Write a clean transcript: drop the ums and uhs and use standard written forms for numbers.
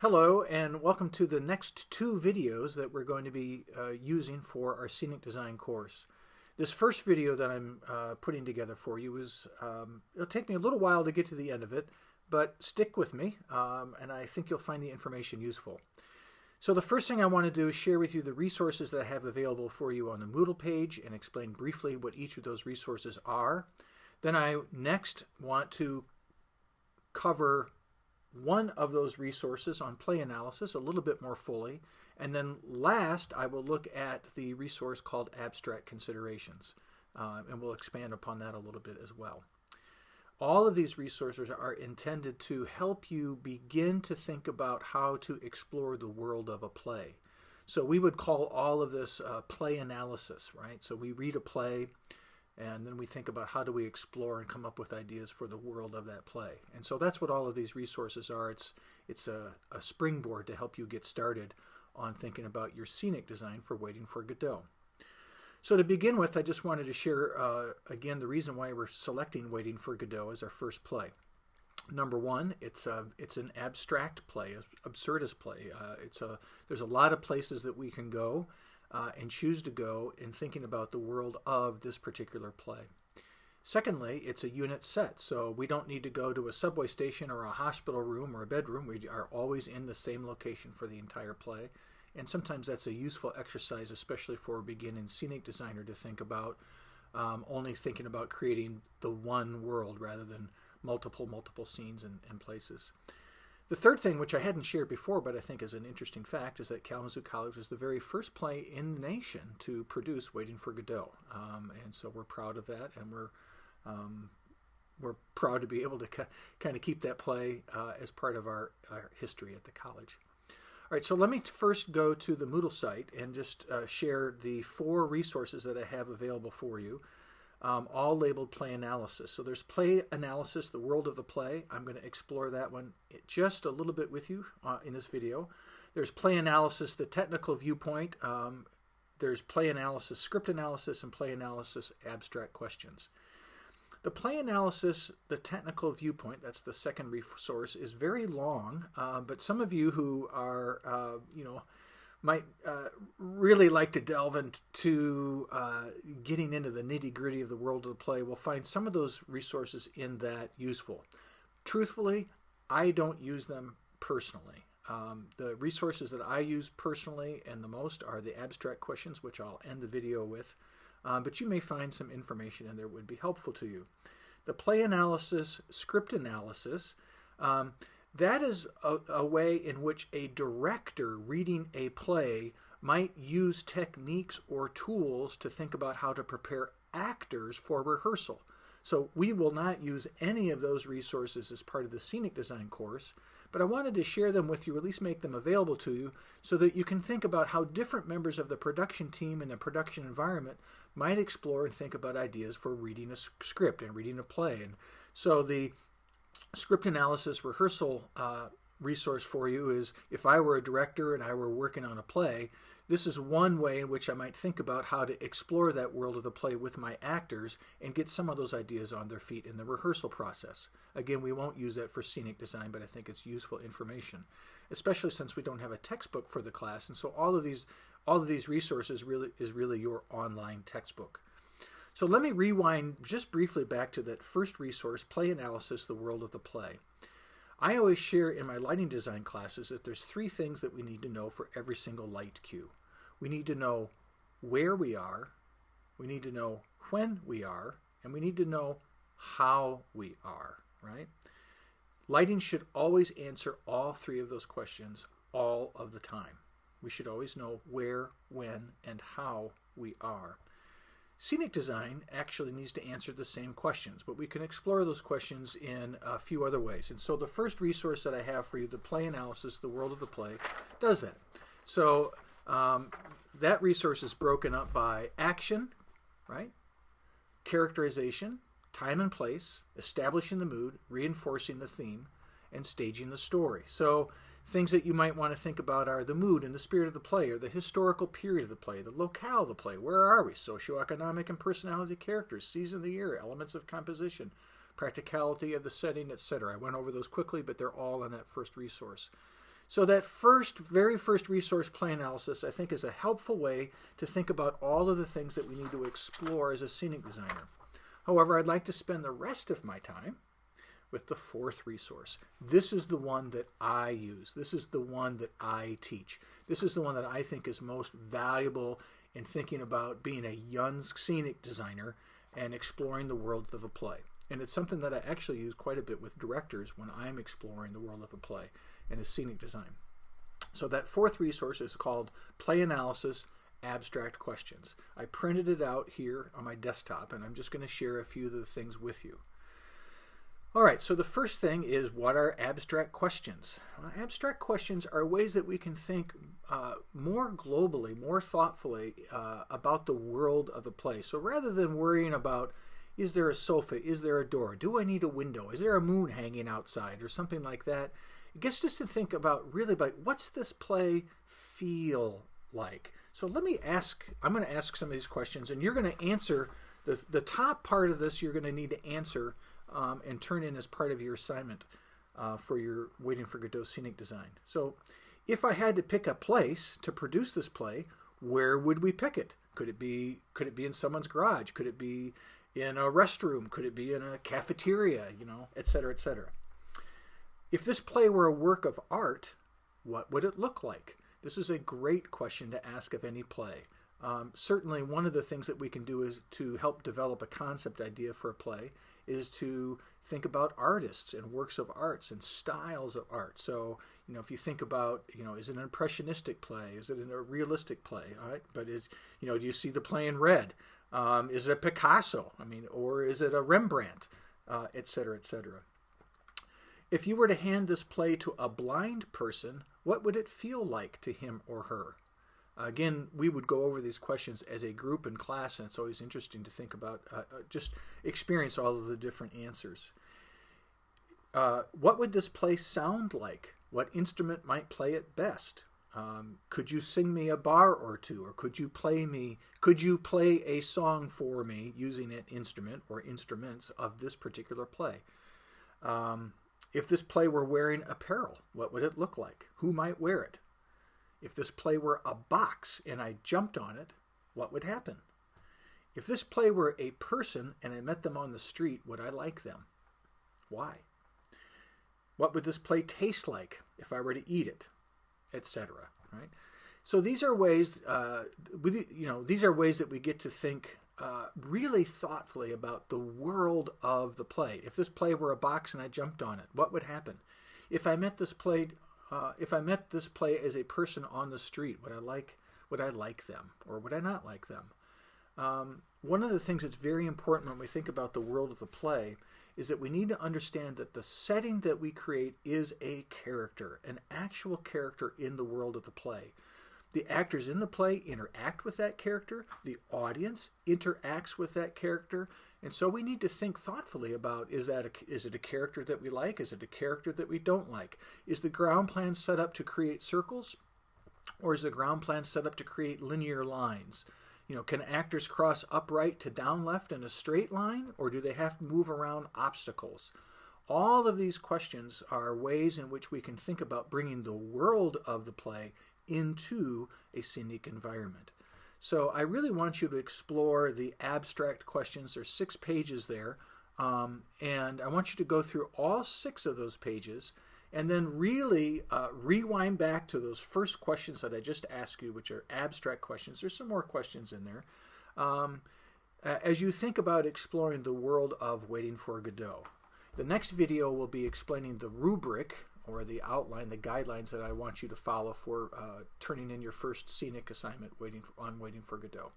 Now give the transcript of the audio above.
Hello, and welcome to the next two videos that we're going to be using for our Scenic Design course. This first video that I'm putting together for you it'll take me a little while to get to the end of it, but stick with me, and I think you'll find the information useful. So the first thing I want to do is share with you the resources that I have available for you on the Moodle page and explain briefly what each of those resources are. Then I next want to cover one of those resources on play analysis a little bit more fully, and then last I will look at the resource called abstract considerations, and we'll expand upon that a little bit as well. All of these resources are intended to help you begin to think about how to explore the world of a play. So we would call all of this play analysis, right? So we read a play, and then we think about how do we explore and come up with ideas for the world of that play. And so that's what all of these resources are. It's a springboard to help you get started on thinking about your scenic design for Waiting for Godot. So to begin with, I just wanted to share again the reason why we're selecting Waiting for Godot as our first play. Number one, it's an abstract play, an absurdist play. There's a lot of places that we can go and choose to go in thinking about the world of this particular play. Secondly, it's a unit set, so we don't need to go to a subway station or a hospital room or a bedroom. We are always in the same location for the entire play, and sometimes that's a useful exercise, especially for a beginning scenic designer, to think about only thinking about creating the one world rather than multiple scenes and places. The third thing, which I hadn't shared before, but I think is an interesting fact, is that Kalamazoo College was the very first play in the nation to produce Waiting for Godot. And so we're proud of that, and we're proud to be able to kind of keep that play as part of our history at the college. All right, so let me first go to the Moodle site and just share the 4 resources that I have available for you. All labeled play analysis. So there's play analysis, the world of the play. I'm going to explore that one just a little bit with you in this video. There's play analysis, the technical viewpoint. There's play analysis, script analysis, and play analysis, abstract questions. The play analysis, the technical viewpoint, that's the second resource, is very long, but some of you who are, might really like to delve into getting into the nitty-gritty of the world of the play will find some of those resources in that useful. Truthfully, I don't use them personally. The resources that I use personally and the most are the abstract questions, which I'll end the video with, but you may find some information in there that would be helpful to you. The play analysis, script analysis, that is a way in which a director reading a play might use techniques or tools to think about how to prepare actors for rehearsal. So we will not use any of those resources as part of the scenic design course, but I wanted to share them with you, at least make them available to you, so that you can think about how different members of the production team and the production environment might explore and think about ideas for reading a script and reading a play. And so the script analysis rehearsal resource for you is, if I were a director and I were working on a play, this is one way in which I might think about how to explore that world of the play with my actors and get some of those ideas on their feet in the rehearsal process. Again, we won't use that for scenic design, but I think it's useful information, especially since we don't have a textbook for the class. And so all of these resources is really your online textbook. So let me rewind just briefly back to that first resource, play analysis, the world of the play. I always share in my lighting design classes that there's 3 things that we need to know for every single light cue. We need to know where we are, we need to know when we are, and we need to know how we are, right? Lighting should always answer all 3 of those questions all of the time. We should always know where, when, and how we are. Scenic design actually needs to answer the same questions, but we can explore those questions in a few other ways. And so the first resource that I have for you, the play analysis, the world of the play, does that. So that resource is broken up by action, right? Characterization, time and place, establishing the mood, reinforcing the theme, and staging the story. So things that you might want to think about are the mood and the spirit of the play, or the historical period of the play, the locale of the play. Where are we? Socioeconomic and personality characters, season of the year, elements of composition, practicality of the setting, etc. I went over those quickly, but they're all in that first resource. So that very first resource play analysis, I think, is a helpful way to think about all of the things that we need to explore as a scenic designer. However, I'd like to spend the rest of my time with the fourth resource. This is the one that I use. This is the one that I teach. This is the one that I think is most valuable in thinking about being a young scenic designer and exploring the world of a play. And it's something that I actually use quite a bit with directors when I'm exploring the world of a play and a scenic design. So that fourth resource is called Play Analysis Abstract Questions. I printed it out here on my desktop, and I'm just going to share a few of the things with you. All right, so the first thing is, what are abstract questions? Well, abstract questions are ways that we can think more globally, more thoughtfully about the world of the play. So rather than worrying about, is there a sofa, is there a door, do I need a window, is there a moon hanging outside, or something like that, it gets us to think about really like, what's this play feel like? So I'm going to ask some of these questions, and you're going to answer the top part of this. You're going to need to answer and turn in as part of your assignment for your Waiting for Godot scenic design. So if I had to pick a place to produce this play, where would we pick it? Could it be in someone's garage? Could it be in a restroom? Could it be in a cafeteria? Et cetera, et cetera. If this play were a work of art, what would it look like? This is a great question to ask of any play. Certainly one of the things that we can do is to help develop a concept idea for a play is to think about artists and works of arts and styles of art. So, if you think about, is it an impressionistic play? Is it a realistic play? All right, but do you see the play in red? Is it a Picasso? Or is it a Rembrandt? Et cetera, et cetera. If you were to hand this play to a blind person, what would it feel like to him or her? Again, we would go over these questions as a group in class, and it's always interesting to think about, just experience all of the different answers. What would this play sound like? What instrument might play it best? Could you sing me a bar or two, or could you play a song for me using an instrument or instruments of this particular play? If this play were wearing apparel, what would it look like? Who might wear it? If this play were a box and I jumped on it, what would happen? If this play were a person and I met them on the street, would I like them? Why? What would this play taste like if I were to eat it? Etc. Right? So these are ways, these are ways that we get to think really thoughtfully about the world of the play. If this play were a box and I jumped on it, what would happen? If I met this play as a person on the street, would I like them, or would I not like them? One of the things that's very important when we think about the world of the play is that we need to understand that the setting that we create is a character, an actual character in the world of the play. The actors in the play interact with that character. The audience interacts with that character. And so we need to think thoughtfully about, is it a character that we like? Is it a character that we don't like? Is the ground plan set up to create circles? Or is the ground plan set up to create linear lines? Can actors cross upright to down left in a straight line? Or do they have to move around obstacles? All of these questions are ways in which we can think about bringing the world of the play into a scenic environment. So I really want you to explore the abstract questions. There's 6 pages there, and I want you to go through all 6 of those pages and then really rewind back to those first questions that I just asked you, which are abstract questions. There's some more questions in there. As you think about exploring the world of Waiting for Godot. The next video will be explaining the rubric, or the outline, the guidelines that I want you to follow for turning in your first scenic assignment waiting for Godot.